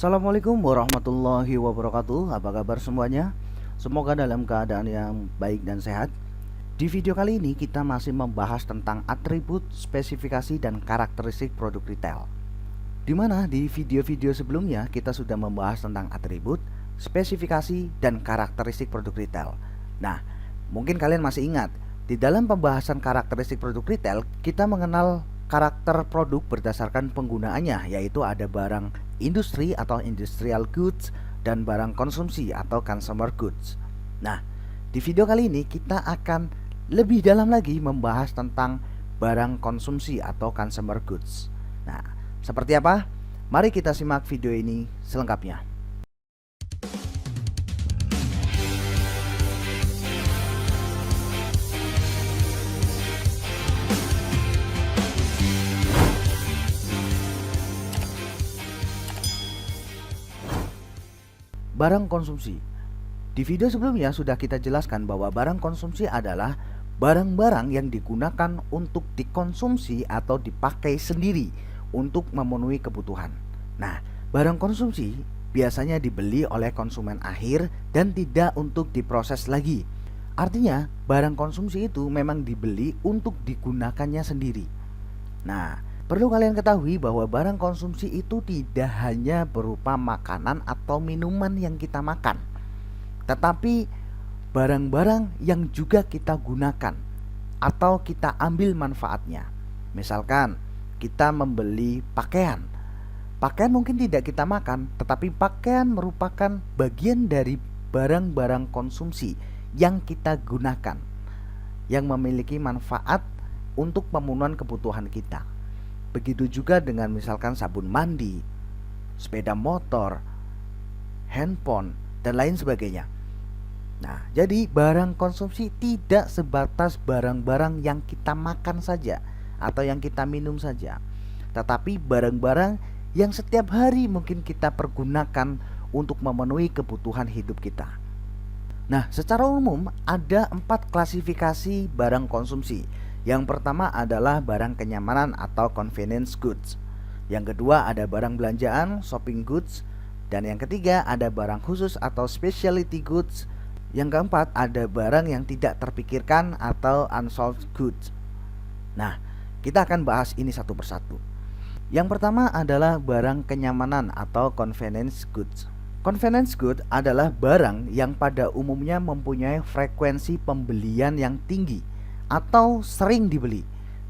Assalamualaikum warahmatullahi wabarakatuh. Apa kabar semuanya? Semoga dalam keadaan yang baik dan sehat. Di video kali ini kita masih membahas tentang atribut, spesifikasi, dan karakteristik produk retail. Dimana di video-video sebelumnya kita sudah membahas tentang atribut, spesifikasi, dan karakteristik produk retail. Nah, mungkin kalian masih ingat, di dalam pembahasan karakteristik produk retail kita mengenal karakter produk berdasarkan penggunaannya, yaitu ada barang industri atau industrial goods dan barang konsumsi atau consumer goods. Nah, di video kali ini kita akan lebih dalam lagi membahas tentang barang konsumsi atau consumer goods. Nah, seperti apa? Mari kita simak video ini selengkapnya. Barang konsumsi. Di video sebelumnya sudah kita jelaskan bahwa barang konsumsi adalah barang-barang yang digunakan untuk dikonsumsi atau dipakai sendiri untuk memenuhi kebutuhan. Nah, barang konsumsi biasanya dibeli oleh konsumen akhir dan tidak untuk diproses lagi. Artinya, barang konsumsi itu memang dibeli untuk digunakannya sendiri. Nah, perlu kalian ketahui bahwa barang konsumsi itu tidak hanya berupa makanan atau minuman yang kita makan, tetapi barang-barang yang juga kita gunakan atau kita ambil manfaatnya. Misalkan kita membeli pakaian. Pakaian mungkin tidak kita makan, tetapi pakaian merupakan bagian dari barang-barang konsumsi yang kita gunakan, yang memiliki manfaat untuk pemenuhan kebutuhan kita. Begitu juga dengan misalkan sabun mandi, sepeda motor, handphone, dan lain sebagainya. Nah, jadi barang konsumsi tidak sebatas barang-barang yang kita makan saja atau yang kita minum saja, tetapi barang-barang yang setiap hari mungkin kita pergunakan untuk memenuhi kebutuhan hidup kita. Nah, secara umum ada 4 klasifikasi barang konsumsi. Yang pertama adalah barang kenyamanan atau convenience goods. Yang kedua ada barang belanjaan, shopping goods. Dan yang ketiga ada barang khusus atau specialty goods. Yang keempat ada barang yang tidak terpikirkan atau unsold goods. Nah, kita akan bahas ini satu persatu. Yang pertama adalah barang kenyamanan atau convenience goods. Convenience good adalah barang yang pada umumnya mempunyai frekuensi pembelian yang tinggi atau sering dibeli,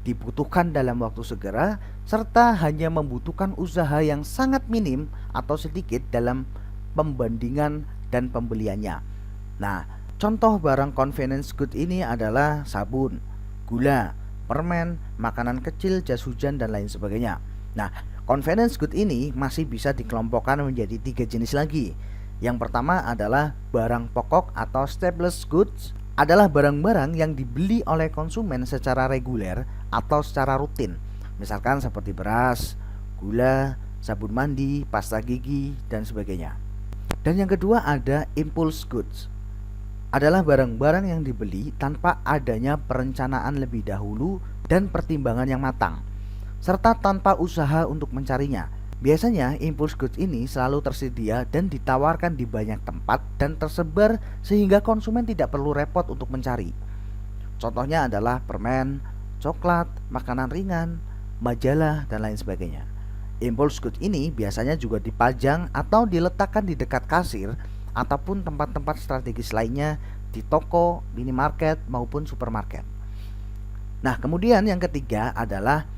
dibutuhkan dalam waktu segera, serta hanya membutuhkan usaha yang sangat minim atau sedikit dalam pembandingan dan pembeliannya. Nah, contoh barang convenience good ini adalah sabun, gula, permen, makanan kecil, jas hujan, dan lain sebagainya. Nah, convenience good ini masih bisa dikelompokkan menjadi 3 jenis lagi. Yang pertama adalah barang pokok atau staples goods, adalah barang-barang yang dibeli oleh konsumen secara reguler atau secara rutin. Misalkan seperti beras, gula, sabun mandi, pasta gigi, dan sebagainya. Dan yang kedua ada impulse goods. Adalah barang-barang yang dibeli tanpa adanya perencanaan lebih dahulu dan pertimbangan yang matang, serta tanpa usaha untuk mencarinya. Biasanya impulse goods ini selalu tersedia dan ditawarkan di banyak tempat dan tersebar sehingga konsumen tidak perlu repot untuk mencari. Contohnya adalah permen, coklat, makanan ringan, majalah, dan lain sebagainya. Impulse goods ini biasanya juga dipajang atau diletakkan di dekat kasir ataupun tempat-tempat strategis lainnya di toko, minimarket, maupun supermarket. Nah, kemudian yang ketiga adalah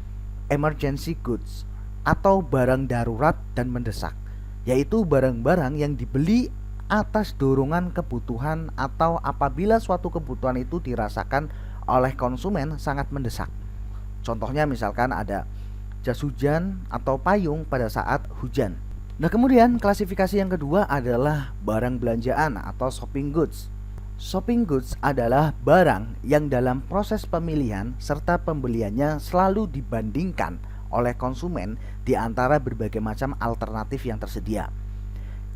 emergency goods atau barang darurat dan mendesak, yaitu barang-barang yang dibeli atas dorongan kebutuhan atau apabila suatu kebutuhan itu dirasakan oleh konsumen sangat mendesak. Contohnya misalkan ada jas hujan atau payung pada saat hujan. Nah, kemudian klasifikasi yang kedua adalah barang belanjaan atau shopping goods. Shopping goods adalah barang yang dalam proses pemilihan serta pembeliannya selalu dibandingkan oleh konsumen di antara berbagai macam alternatif yang tersedia.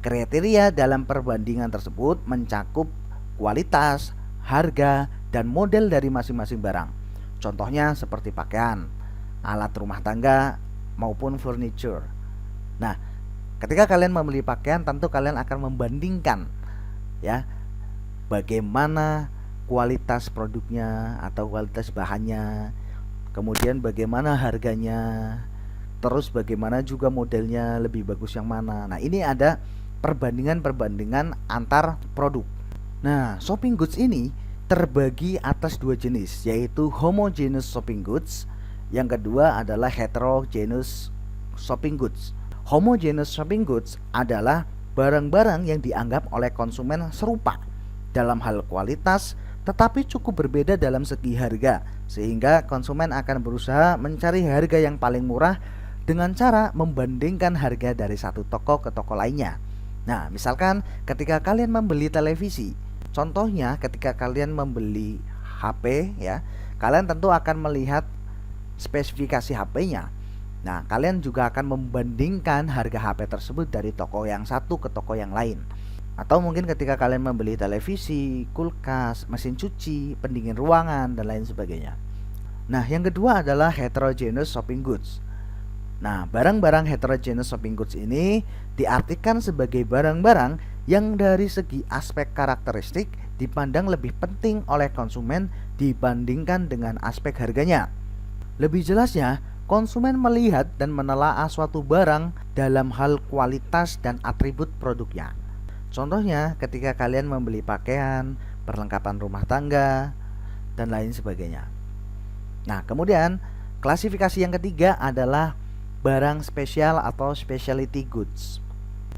Kriteria dalam perbandingan tersebut mencakup kualitas, harga, dan model dari masing-masing barang. Contohnya seperti pakaian, alat rumah tangga, maupun furniture. Nah, Ketika kalian membeli pakaian, tentu kalian akan membandingkan ya, bagaimana kualitas produknya atau kualitas bahannya, kemudian bagaimana harganya, terus bagaimana juga modelnya lebih bagus yang mana. Nah, ini ada perbandingan antar produk. Nah, shopping goods ini terbagi atas dua jenis, yaitu homogeneous shopping goods. Yang kedua adalah heterogeneous shopping goods. Homogeneous shopping goods adalah barang-barang yang dianggap oleh konsumen serupa dalam hal kualitas, tetapi cukup berbeda dalam segi harga, sehingga konsumen akan berusaha mencari harga yang paling murah dengan cara membandingkan harga dari satu toko ke toko lainnya. Nah, misalkan ketika kalian membeli televisi, contohnya ketika kalian membeli HP ya, kalian tentu akan melihat spesifikasi HP-nya. Nah, kalian juga akan membandingkan harga HP tersebut dari toko yang satu ke toko yang lain. Atau mungkin ketika kalian membeli televisi, kulkas, mesin cuci, pendingin ruangan, dan lain sebagainya. Nah, yang kedua adalah heterogeneous shopping goods. Nah, barang-barang heterogeneous shopping goods ini diartikan sebagai barang-barang yang dari segi aspek karakteristik dipandang lebih penting oleh konsumen dibandingkan dengan aspek harganya. Lebih jelasnya, konsumen melihat dan menelaah suatu barang dalam hal kualitas dan atribut produknya. Contohnya ketika kalian membeli pakaian, perlengkapan rumah tangga, dan lain sebagainya. Nah, kemudian klasifikasi yang ketiga adalah barang spesial atau specialty goods.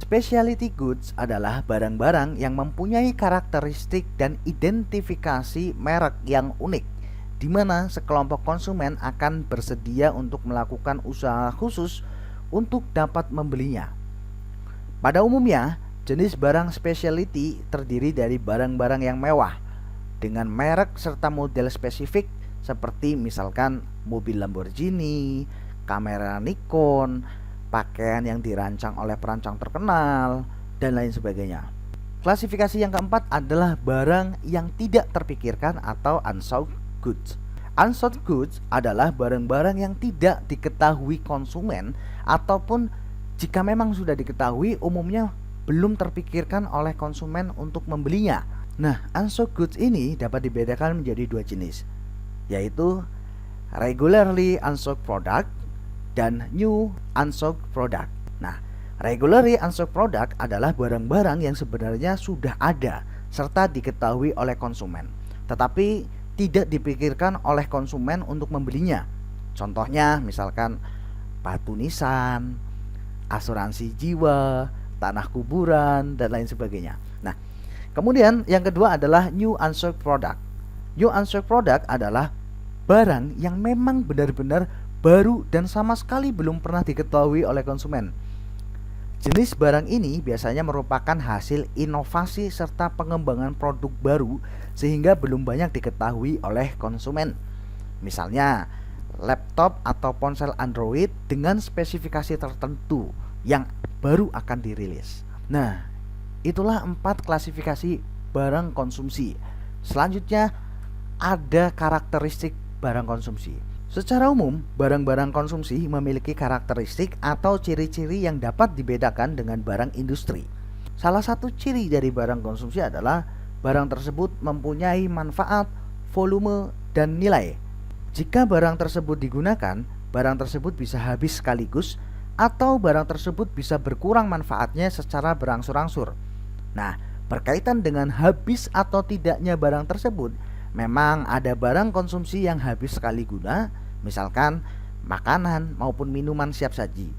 Specialty goods adalah barang-barang yang mempunyai karakteristik dan identifikasi merek yang unik, di mana sekelompok konsumen akan bersedia untuk melakukan usaha khusus untuk dapat membelinya. Pada umumnya, jenis barang specialty terdiri dari barang-barang yang mewah dengan merek serta model spesifik, seperti misalkan mobil Lamborghini, kamera Nikon, pakaian yang dirancang oleh perancang terkenal, dan lain sebagainya. Klasifikasi yang keempat adalah barang yang tidak terpikirkan atau unsold goods. Unsold goods adalah barang-barang yang tidak diketahui konsumen, ataupun jika memang sudah diketahui, umumnya belum terpikirkan oleh konsumen untuk membelinya. Nah, unsold goods ini dapat dibedakan menjadi dua jenis, yaitu regularly unsold product dan new unsold product. Nah, regularly unsold product adalah barang-barang yang sebenarnya sudah ada serta diketahui oleh konsumen, tetapi tidak dipikirkan oleh konsumen untuk membelinya. Contohnya misalkan batu nisan, asuransi jiwa, tanah kuburan, dan lain sebagainya. Nah, kemudian yang kedua adalah new unsold product. New unsold product adalah barang yang memang benar-benar baru dan sama sekali belum pernah diketahui oleh konsumen. Jenis barang ini biasanya merupakan hasil inovasi serta pengembangan produk baru sehingga belum banyak diketahui oleh konsumen. Misalnya, laptop atau ponsel Android dengan spesifikasi tertentu yang baru akan dirilis. Nah, itulah 4 klasifikasi barang konsumsi. Selanjutnya ada karakteristik barang konsumsi. Secara umum, barang-barang konsumsi memiliki karakteristik atau ciri-ciri yang dapat dibedakan dengan barang industri. Salah satu ciri dari barang konsumsi adalah barang tersebut mempunyai manfaat, volume, dan nilai. Jika barang tersebut digunakan, barang tersebut bisa habis sekaligus atau barang tersebut bisa berkurang manfaatnya secara berangsur-angsur. Nah, berkaitan dengan habis atau tidaknya barang tersebut, memang ada barang konsumsi yang habis sekali guna, misalkan makanan maupun minuman siap saji.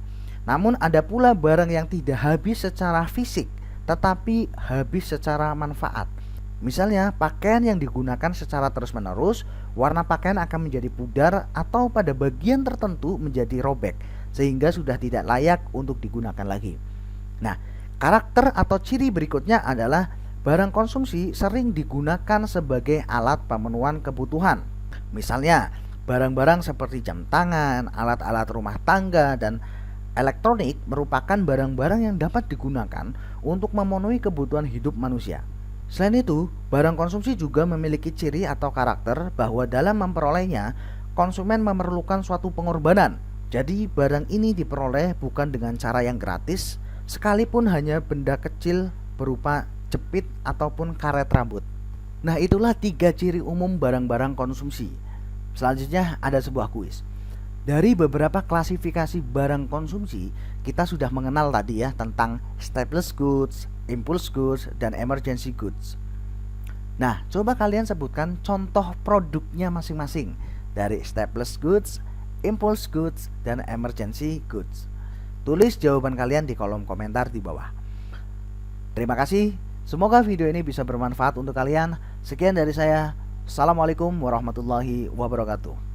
Namun ada pula barang yang tidak habis secara fisik, tetapi habis secara manfaat. Misalnya pakaian yang digunakan secara terus-menerus, warna pakaian akan menjadi pudar atau pada bagian tertentu menjadi robek, sehingga sudah tidak layak untuk digunakan lagi. Nah, karakter atau ciri berikutnya adalah barang konsumsi sering digunakan sebagai alat pemenuhan kebutuhan. Misalnya, barang-barang seperti jam tangan, alat-alat rumah tangga, dan elektronik merupakan barang-barang yang dapat digunakan untuk memenuhi kebutuhan hidup manusia. Selain itu, barang konsumsi juga memiliki ciri atau karakter bahwa dalam memperolehnya, konsumen memerlukan suatu pengorbanan. Jadi, barang ini diperoleh bukan dengan cara yang gratis, sekalipun hanya benda kecil berupa jepit ataupun karet rambut. Nah, itulah 3 ciri umum barang-barang konsumsi. Selanjutnya ada sebuah kuis. Dari beberapa klasifikasi barang konsumsi, kita sudah mengenal tadi ya tentang staples goods, impulse goods, dan emergency goods. Nah, coba kalian sebutkan contoh produknya masing-masing dari staples goods, impulse goods, dan emergency goods. Tulis jawaban kalian di kolom komentar di bawah. Terima kasih. Semoga video ini bisa bermanfaat untuk kalian. Sekian dari saya. Assalamualaikum warahmatullahi wabarakatuh.